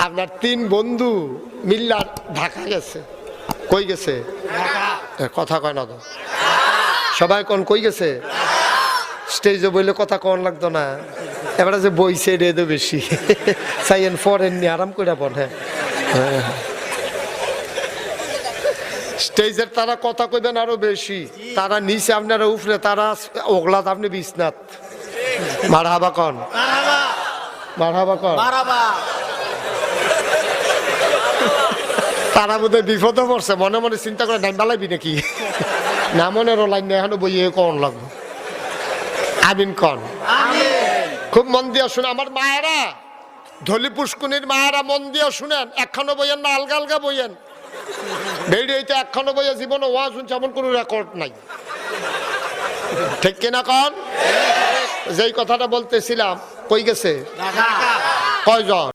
আপনার 3 বন্ধু মিল্লা ঢাকা গেছে। কই গেছে? কথা কয় না তো সবাই, কোন কই গেছে? স্টেজে বইলে কথা কন লাগতো না, এবারে যে বইছে রে তো বেশি চাইয়েন ফরেন নি আরাম করে পড়ে। স্টেজের তারা কথা কইবেন আরো বেশি, তারা নিচে আপনারা উপরে, তারা ওগলাত আপনি বিছনাত। মারহাবা কন, মারহাবা কন। তারা বোধহয় বিপদে পড়ছে, মনে মনে চিন্তা করে নাম বালাইবি নাকি না, মনের লাইন না এখনো বইয়ে কন লাগবো। আমিন কন। খুব মন দিয়া শুনে আমার মায়েরা, ধলি পুষ্কুনির মায়েরা, মন দিয়া শুনেন। একখানো বইয়েন না, আলগা আলগা বইয়েন। বেরিয়েতে একখানো বইয়ে জীবনে ওয়াজ শুনছে এমন কোনো রেকর্ড নাই, ঠিক কিনা কন? যেই কথাটা বলতেছিলাম, কই গেছে? কয়জন?